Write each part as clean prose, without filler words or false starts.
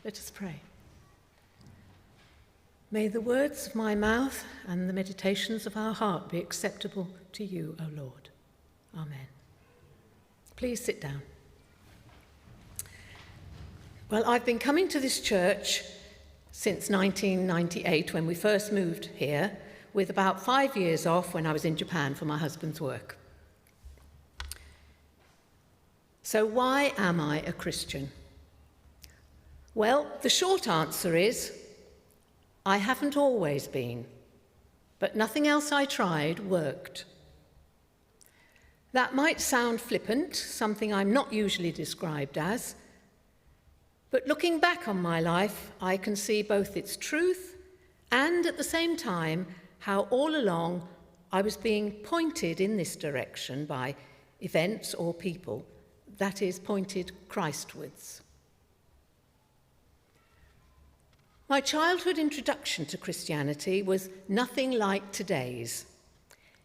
Let us pray. May the words of my mouth and the meditations of our heart be acceptable to you, O Lord. Amen. Please sit down. Well, I've been coming to this church since 1998, when we first moved here, with about 5 years off when I was in Japan for my husband's work. So why am I a Christian? Well, the short answer is, I haven't always been, but nothing else I tried worked. That might sound flippant, something I'm not usually described as, but looking back on my life, I can see both its truth and at the same time how all along I was being pointed in this direction by events or people, that is, pointed Christwards. My childhood introduction to Christianity was nothing like today's.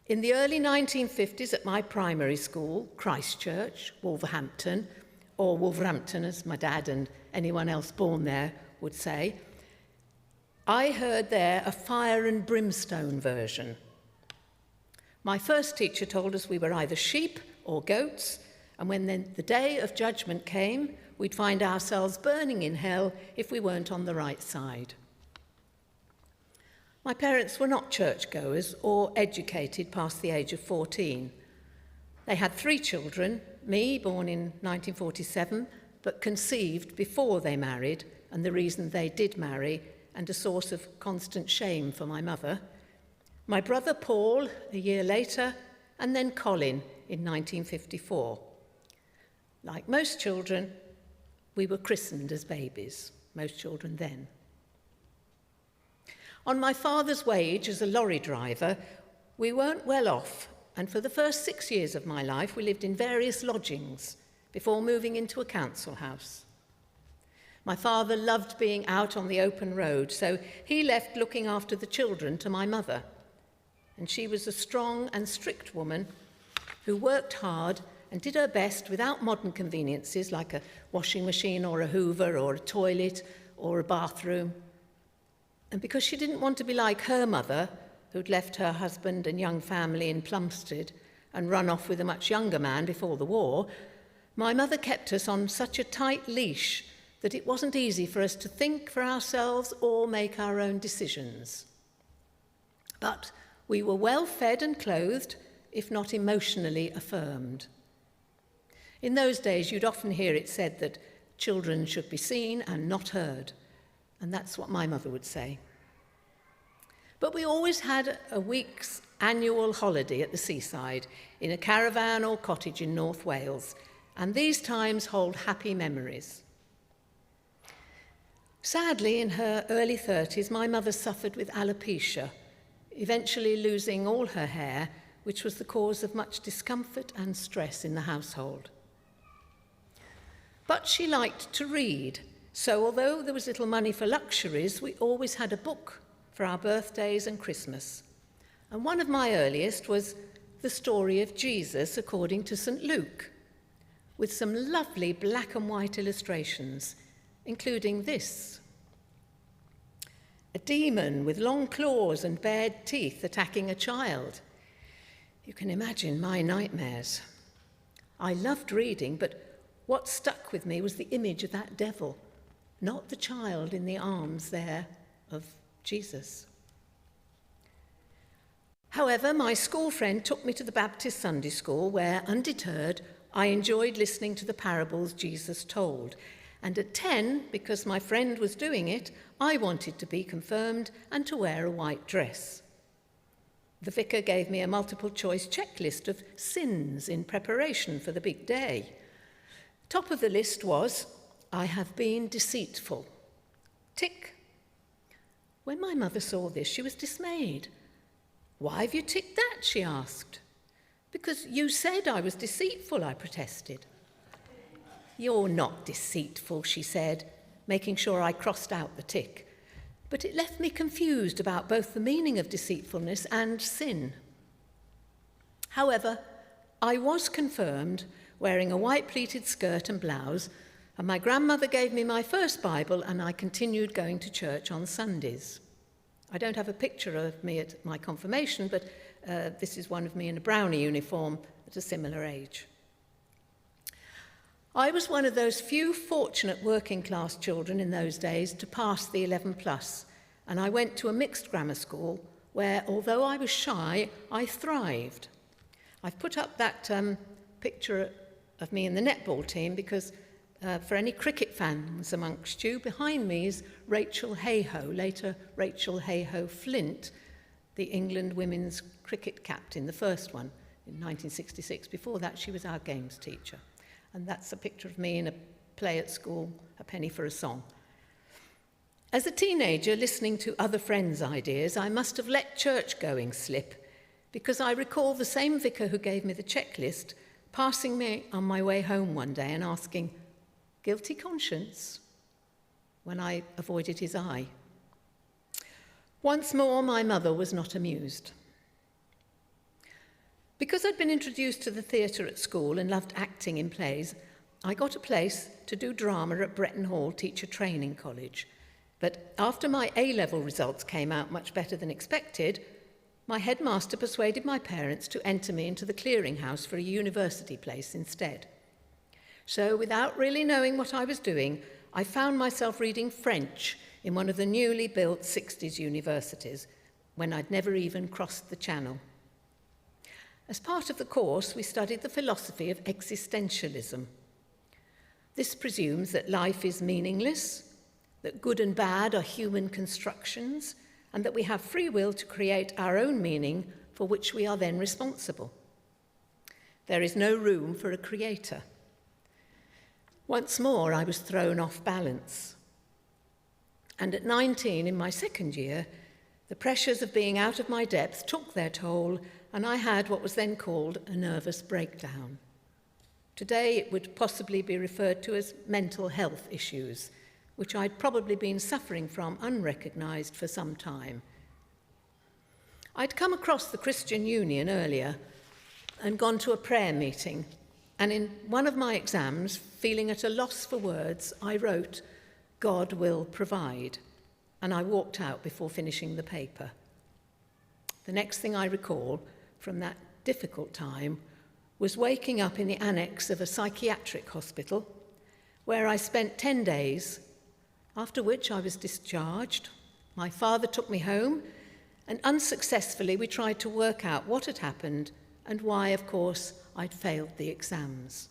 In the early 1950s at my primary school, Christchurch, Wolverhampton, or Wolverhampton as my dad and anyone else born there would say, I heard there a fire and brimstone version. My first teacher told us we were either sheep or goats, and when then the day of judgment came, we'd find ourselves burning in hell if we weren't on the right side. My parents were not churchgoers or educated past the age of 14. They had 3 children, me, born in 1947, but conceived before they married, and the reason they did marry, and a source of constant shame for my mother. My brother Paul, a year later, and then Colin in 1954. Like most children, we were christened as babies, most children then. On my father's wage as a lorry driver, we weren't well off, and for the first 6 years of my life, we lived in various lodgings before moving into a council house. My father loved being out on the open road, so he left looking after the children to my mother. And she was a strong and strict woman who worked hard and did her best without modern conveniences like a washing machine or a hoover or a toilet or a bathroom. And because she didn't want to be like her mother, who'd left her husband and young family in Plumstead and run off with a much younger man before the war, my mother kept us on such a tight leash that it wasn't easy for us to think for ourselves or make our own decisions. But we were well fed and clothed, if not emotionally affirmed. In those days, you'd often hear it said that children should be seen and not heard, and that's what my mother would say. But we always had a week's annual holiday at the seaside in a caravan or cottage in North Wales, and these times hold happy memories. Sadly, in her early 30s, my mother suffered with alopecia, eventually losing all her hair, which was the cause of much discomfort and stress in the household. But she liked to read, so although there was little money for luxuries, we always had a book for our birthdays and Christmas. And one of my earliest was The Story of Jesus according to St. Luke, with some lovely black and white illustrations, including this. A demon with long claws and bared teeth attacking a child. You can imagine my nightmares. I loved reading, but what stuck with me was the image of that devil, not the child in the arms there of Jesus. However, my school friend took me to the Baptist Sunday School where, undeterred, I enjoyed listening to the parables Jesus told. And at 10, because my friend was doing it, I wanted to be confirmed and to wear a white dress. The vicar gave me a multiple-choice checklist of sins in preparation for the big day. Top of the list was, I have been deceitful. Tick. When my mother saw this, she was dismayed. Why have you ticked that, she asked. Because you said I was deceitful, I protested. You're not deceitful, she said, making sure I crossed out the tick. But it left me confused about both the meaning of deceitfulness and sin. However, I was confirmed, wearing a white pleated skirt and blouse, And my grandmother gave me my first Bible, and I continued going to church on Sundays. I don't have a picture of me at my confirmation, but this is one of me in a brownie uniform at a similar age. I was one of those few fortunate working class children in those days to pass the 11 plus, and I went to a mixed grammar school where, although I was shy, I thrived. I've put up that picture of me in the netball team because for any cricket fans amongst you, behind me is Rachel Hayhoe, later Rachel Hayhoe Flint, the England women's cricket captain, the first one in 1966. Before that, she was our games teacher. And that's a picture of me in a play at school, A Penny for a Song. As a teenager, listening to other friends' ideas, I must have let church-going slip, because I recall the same vicar who gave me the checklist passing me on my way home one day and asking, "Guilty conscience?" when I avoided his eye. Once more, my mother was not amused. Because I'd been introduced to the theatre at school and loved acting in plays, I got a place to do drama at Bretton Hall Teacher Training College. But after my A-level results came out much better than expected, my headmaster persuaded my parents to enter me into the clearinghouse for a university place instead. So, without really knowing what I was doing, I found myself reading French in one of the newly built 60s universities when I'd never even crossed the Channel. As part of the course, we studied the philosophy of existentialism. This presumes that life is meaningless, that good and bad are human constructions, and that we have free will to create our own meaning for which we are then responsible. There is no room for a creator. Once more, I was thrown off balance. And at 19, in my second year, the pressures of being out of my depth took their toll, and I had what was then called a nervous breakdown. Today, it would possibly be referred to as mental health issues, which I'd probably been suffering from unrecognised for some time. I'd come across the Christian Union earlier and gone to a prayer meeting, and in one of my exams, feeling at a loss for words, I wrote, "God will provide," and I walked out before finishing the paper. The next thing I recall from that difficult time was waking up in the annex of a psychiatric hospital where I spent 10 days, after which I was discharged. My father took me home, and unsuccessfully we tried to work out what had happened and why, of course, I'd failed the exams.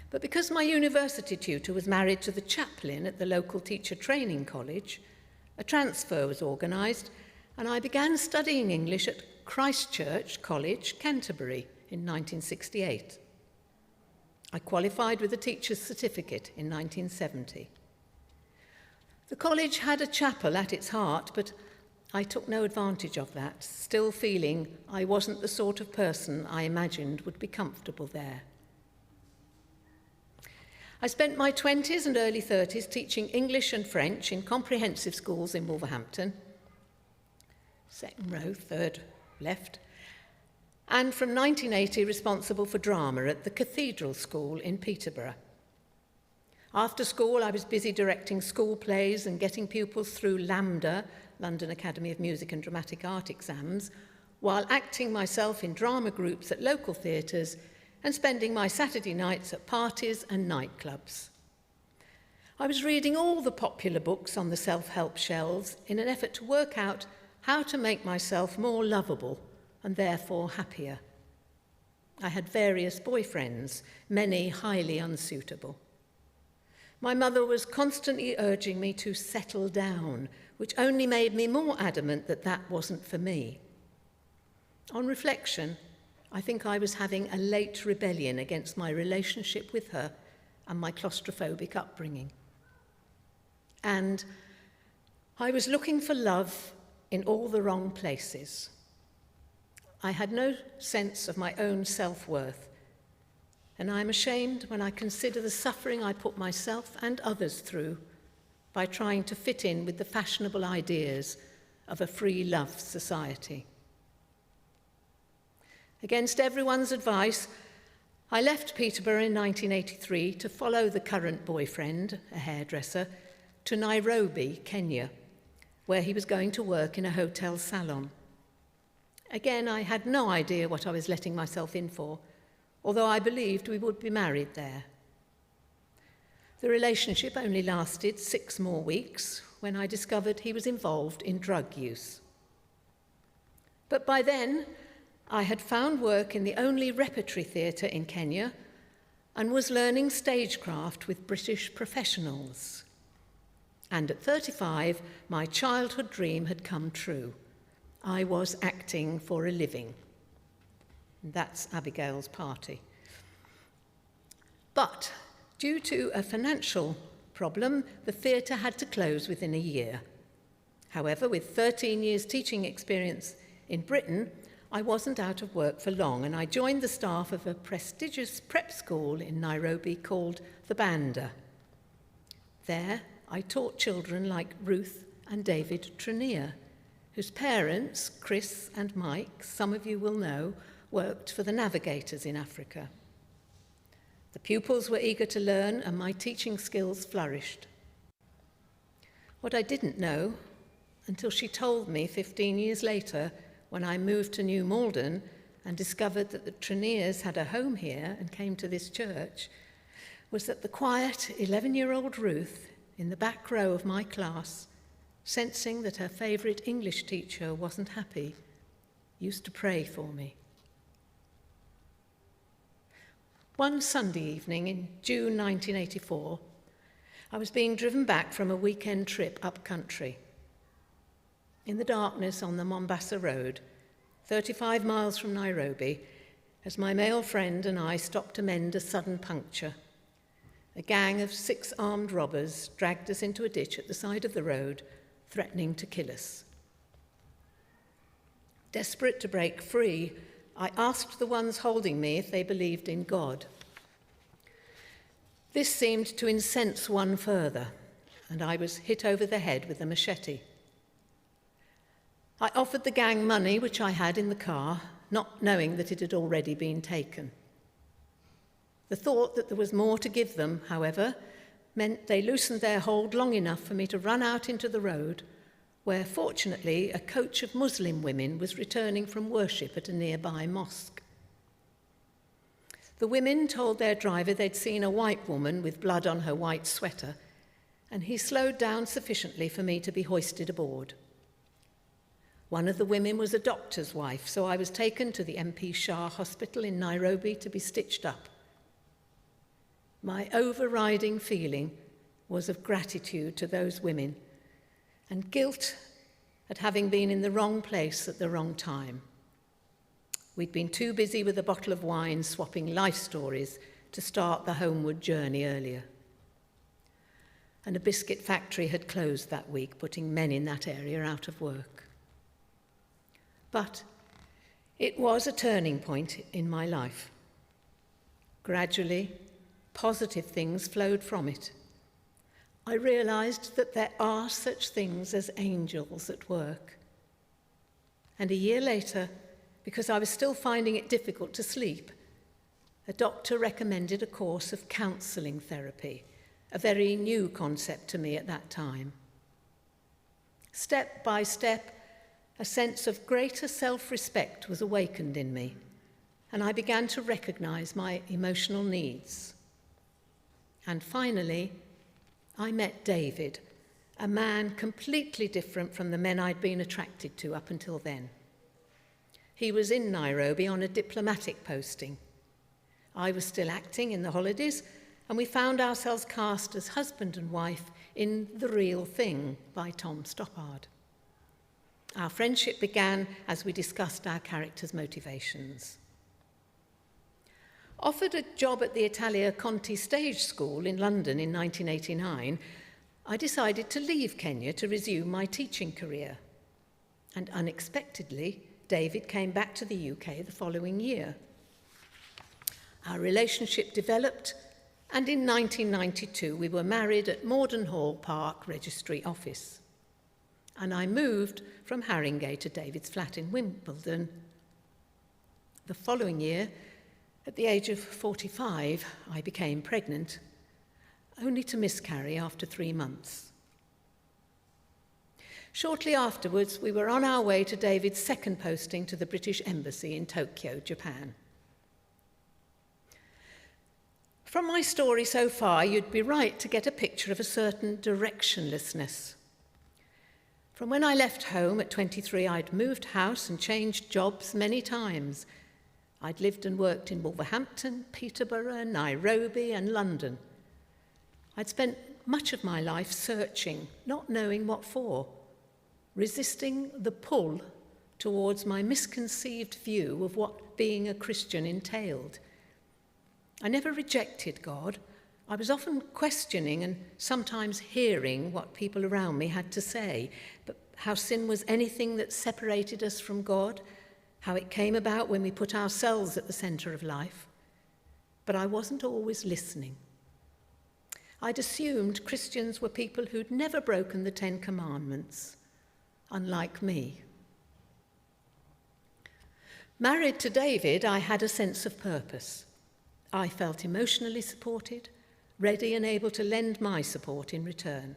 But because my university tutor was married to the chaplain at the local teacher training college, a transfer was organised, and I began studying English at Christ Church College, Canterbury, in 1968. I qualified with a teacher's certificate in 1970. The college had a chapel at its heart, but I took no advantage of that, still feeling I wasn't the sort of person I imagined would be comfortable there. I spent my 20s and early 30s teaching English and French in comprehensive schools in Wolverhampton, second row, third left, and from 1980 responsible for drama at the Cathedral School in Peterborough. After school, I was busy directing school plays and getting pupils through LAMDA, London Academy of Music and Dramatic Art exams, while acting myself in drama groups at local theatres and spending my Saturday nights at parties and nightclubs. I was reading all the popular books on the self-help shelves in an effort to work out how to make myself more lovable and therefore happier. I had various boyfriends, many highly unsuitable. My mother was constantly urging me to settle down, which only made me more adamant that that wasn't for me. On reflection, I think I was having a late rebellion against my relationship with her and my claustrophobic upbringing. And I was looking for love in all the wrong places. I had no sense of my own self-worth, and I'm ashamed when I consider the suffering I put myself and others through by trying to fit in with the fashionable ideas of a free love society. Against everyone's advice, I left Peterborough in 1983 to follow the current boyfriend, a hairdresser, to Nairobi, Kenya, where he was going to work in a hotel salon. Again, I had no idea what I was letting myself in for, although I believed we would be married there. The relationship only lasted 6 more weeks when I discovered he was involved in drug use. But by then, I had found work in the only repertory theatre in Kenya and was learning stagecraft with British professionals. And at 35, my childhood dream had come true. I was acting for a living. That's Abigail's party. But due to a financial problem, the theatre had to close within a year. However, with 13 years teaching experience in Britain, I wasn't out of work for long, and I joined the staff of a prestigious prep school in Nairobi called the Banda. There, I taught children like Ruth and David Trenier, whose parents, Chris and Mike, some of you will know, worked for the Navigators in Africa. The pupils were eager to learn, and my teaching skills flourished. What I didn't know, until she told me 15 years later, when I moved to New Malden and discovered that the Treniers had a home here and came to this church, was that the quiet 11-year-old Ruth in the back row of my class, sensing that her favourite English teacher wasn't happy, used to pray for me. One Sunday evening in June 1984, I was being driven back from a weekend trip up country. In the darkness on the Mombasa Road, 35 miles from Nairobi, as my male friend and I stopped to mend a sudden puncture, a gang of 6 armed robbers dragged us into a ditch at the side of the road, threatening to kill us. Desperate to break free, I asked the ones holding me if they believed in God. This seemed to incense one further, and I was hit over the head with a machete. I offered the gang money which I had in the car, not knowing that it had already been taken. The thought that there was more to give them, however, meant they loosened their hold long enough for me to run out into the road, where fortunately a coach of Muslim women was returning from worship at a nearby mosque. The women told their driver they'd seen a white woman with blood on her white sweater, and he slowed down sufficiently for me to be hoisted aboard. One of the women was a doctor's wife, so I was taken to the MP Shah Hospital in Nairobi to be stitched up. My overriding feeling was of gratitude to those women and guilt at having been in the wrong place at the wrong time. We'd been too busy with a bottle of wine swapping life stories to start the homeward journey earlier. And a biscuit factory had closed that week, putting men in that area out of work. But it was a turning point in my life. Gradually, positive things flowed from it. I realized that there are such things as angels at work. And a year later, because I was still finding it difficult to sleep, a doctor recommended a course of counselling therapy, a very new concept to me at that time. Step by step, a sense of greater self-respect was awakened in me, and I began to recognize my emotional needs. And finally, I met David, a man completely different from the men I'd been attracted to up until then. He was in Nairobi on a diplomatic posting. I was still acting in the holidays, and we found ourselves cast as husband and wife in The Real Thing by Tom Stoppard. Our friendship began as we discussed our characters' motivations. Offered a job at the Italia Conti Stage School in London in 1989, I decided to leave Kenya to resume my teaching career. And unexpectedly, David came back to the UK the following year. Our relationship developed, and in 1992 we were married at Mordenhall Park Registry Office. And I moved from Haringey to David's flat in Wimbledon. The following year, At the age of 45, I became pregnant, only to miscarry after 3 months. Shortly afterwards, we were on our way to David's second posting to the British Embassy in Tokyo, Japan. From my story so far, you'd be right to get a picture of a certain directionlessness. From when I left home at 23, I'd moved house and changed jobs many times. I'd lived and worked in Wolverhampton, Peterborough, Nairobi, and London. I'd spent much of my life searching, not knowing what for, resisting the pull towards my misconceived view of what being a Christian entailed. I never rejected God. I was often questioning and sometimes hearing what people around me had to say, but how sin was anything that separated us from God, how it came about when we put ourselves at the centre of life. But I wasn't always listening. I'd assumed Christians were people who'd never broken the 10 Commandments, unlike me. Married to David, I had a sense of purpose. I felt emotionally supported, ready and able to lend my support in return.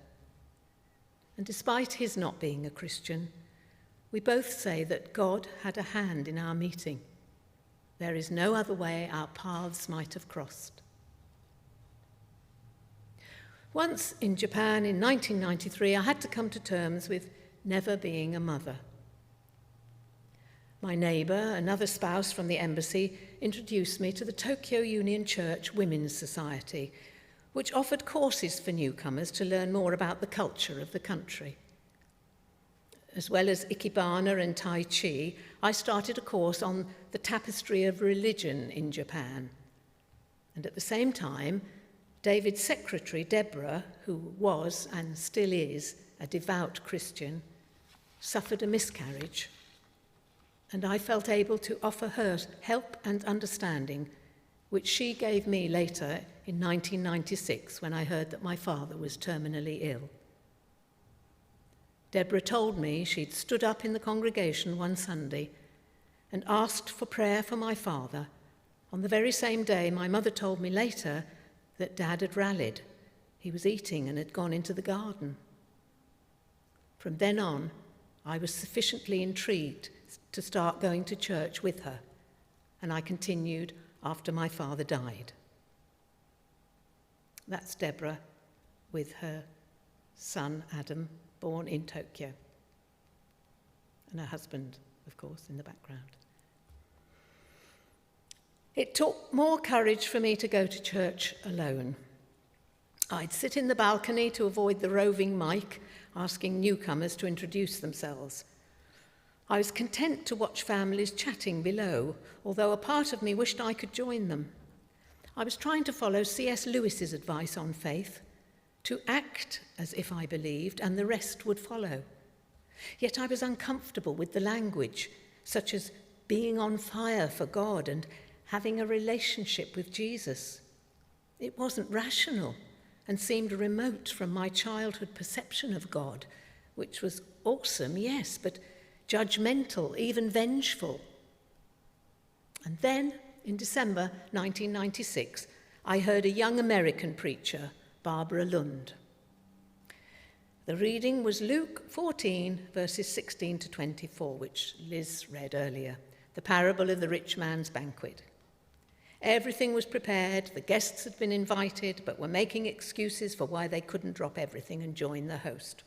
And despite his not being a Christian, we both say that God had a hand in our meeting. There is no other way our paths might have crossed. Once in Japan in 1993, I had to come to terms with never being a mother. My neighbour, another spouse from the embassy, introduced me to the Tokyo Union Church Women's Society, which offered courses for newcomers to learn more about the culture of the country. As well as Ikebana and Tai Chi, I started a course on the tapestry of religion in Japan. And at the same time, David's secretary, Deborah, who was and still is a devout Christian, suffered a miscarriage. And I felt able to offer her help and understanding, which she gave me later in 1996 when I heard that my father was terminally ill. Deborah told me she'd stood up in the congregation one Sunday and asked for prayer for my father on the very same day my mother told me later that Dad had rallied. He was eating and had gone into the garden. From then on, I was sufficiently intrigued to start going to church with her, and I continued after my father died. That's Deborah with her son Adam, born in Tokyo, and her husband, of course, in the background. It took more courage for me to go to church alone. I'd sit in the balcony to avoid the roving mic, asking newcomers to introduce themselves. I was content to watch families chatting below, although a part of me wished I could join them. I was trying to follow C.S. Lewis's advice on faith, to act as if I believed, and the rest would follow. Yet I was uncomfortable with the language, such as being on fire for God and having a relationship with Jesus. It wasn't rational and seemed remote from my childhood perception of God, which was awesome, yes, but judgmental, even vengeful. And then, in December 1996, I heard a young American preacher, Barbara Lund. The reading was Luke 14, verses 16 to 24, which Liz read earlier, the parable of the rich man's banquet. Everything was prepared, the guests had been invited, but were making excuses for why they couldn't drop everything and join the host.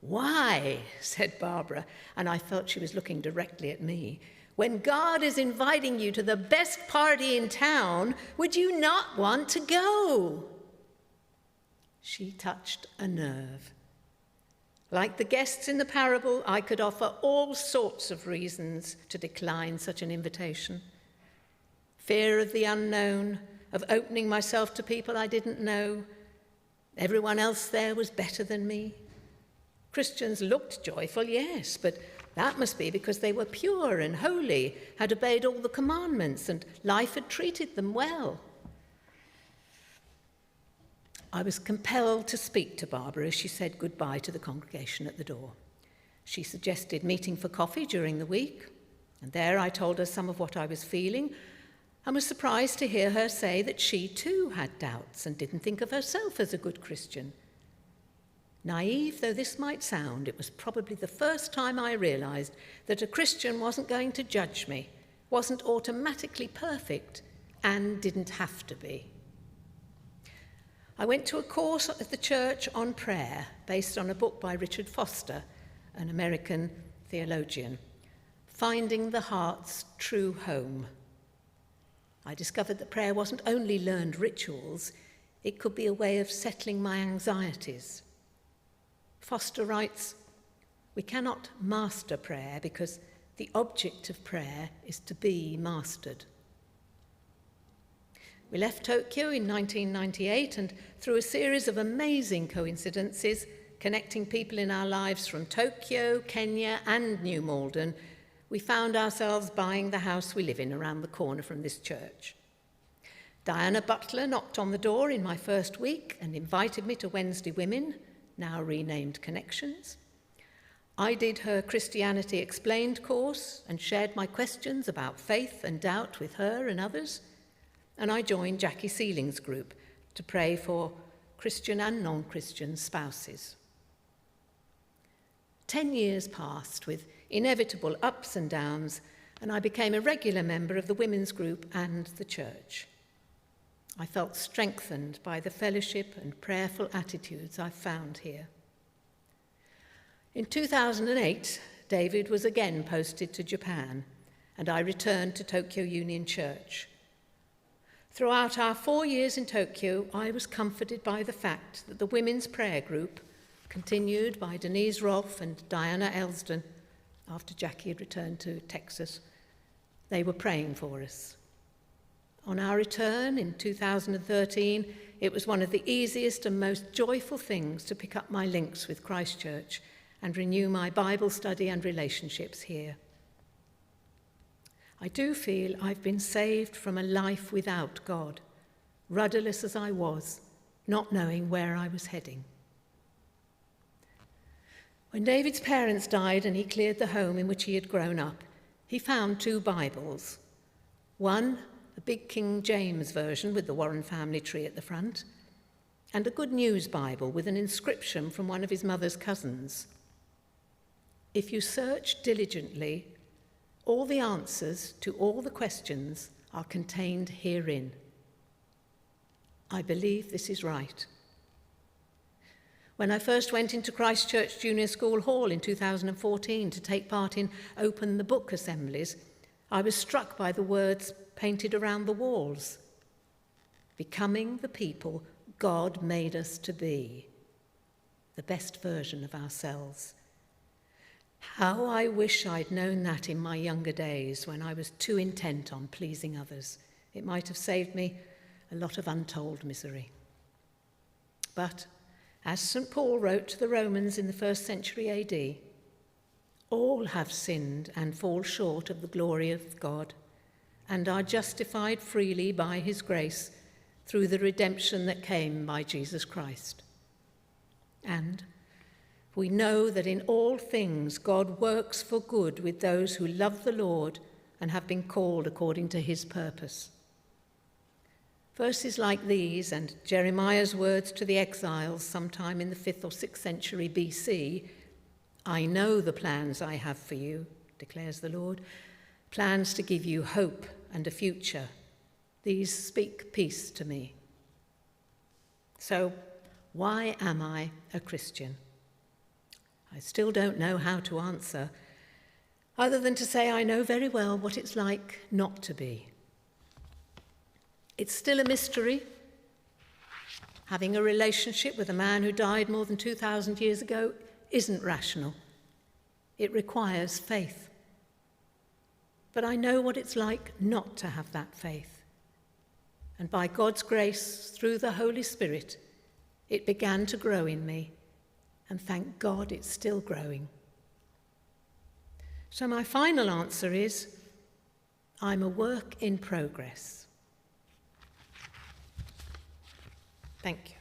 "Why," said Barbara, and I felt she was looking directly at me, "when God is inviting you to the best party in town, would you not want to go?" She touched a nerve. Like the guests in the parable, I could offer all sorts of reasons to decline such an invitation. Fear of the unknown, of opening myself to people I didn't know. Everyone else there was better than me. Christians looked joyful, yes, but that must be because they were pure and holy, had obeyed all the commandments, and life had treated them well. I was compelled to speak to Barbara as she said goodbye to the congregation at the door. She suggested meeting for coffee during the week, and there I told her some of what I was feeling, and was surprised to hear her say that she too had doubts and didn't think of herself as a good Christian. Naive though this might sound, it was probably the first time I realised that a Christian wasn't going to judge me, wasn't automatically perfect, and didn't have to be. I went to a course at the church on prayer based on a book by Richard Foster, an American theologian, Finding the Heart's True Home. I discovered that prayer wasn't only learned rituals, it could be a way of settling my anxieties. Foster writes, "We cannot master prayer because the object of prayer is to be mastered." We left Tokyo in 1998, and through a series of amazing coincidences, connecting people in our lives from Tokyo, Kenya, and New Malden, we found ourselves buying the house we live in around the corner from this church. Diana Butler knocked on the door in my first week and invited me to Wednesday Women, now renamed Connections. I did her Christianity Explained course and shared my questions about faith and doubt with her and others. And I joined Jackie Seeling's group to pray for Christian and non-Christian spouses. 10 years passed with inevitable ups and downs, and I became a regular member of the women's group and the church. I felt strengthened by the fellowship and prayerful attitudes I found here. In 2008, David was again posted to Japan, and I returned to Tokyo Union Church. Throughout our 4 years in Tokyo, I was comforted by the fact that the women's prayer group, continued by Denise Rolfe and Diana Elsden, after Jackie had returned to Texas, they were praying for us. On our return in 2013, it was one of the easiest and most joyful things to pick up my links with Christchurch and renew my Bible study and relationships here. I do feel I've been saved from a life without God, rudderless as I was, not knowing where I was heading. When David's parents died and he cleared the home in which he had grown up, he found 2 Bibles. One, a big King James version with the Warren family tree at the front, and a Good News Bible with an inscription from one of his mother's cousins. If you search diligently, all the answers to all the questions are contained herein. I believe this is right. When I first went into Christchurch Junior School Hall in 2014 to take part in Open the Book assemblies, I was struck by the words painted around the walls. Becoming the people God made us to be, the best version of ourselves. How I wish I'd known that in my younger days when I was too intent on pleasing others. It might have saved me a lot of untold misery. But, as St. Paul wrote to the Romans in the 1st century AD, all have sinned and fall short of the glory of God, and are justified freely by his grace through the redemption that came by Jesus Christ. And we know that in all things God works for good with those who love the Lord and have been called according to his purpose. Verses like these and Jeremiah's words to the exiles sometime in the 5th or 6th century BC, "I know the plans I have for you," declares the Lord, "plans to give you hope and a future. These speak peace to me." So, why am I a Christian? I still don't know how to answer, other than to say I know very well what it's like not to be. It's still a mystery. Having a relationship with a man who died more than 2,000 years ago isn't rational. It requires faith. But I know what it's like not to have that faith. And by God's grace, through the Holy Spirit, it began to grow in me. And thank God it's still growing. So my final answer is, I'm a work in progress. Thank you.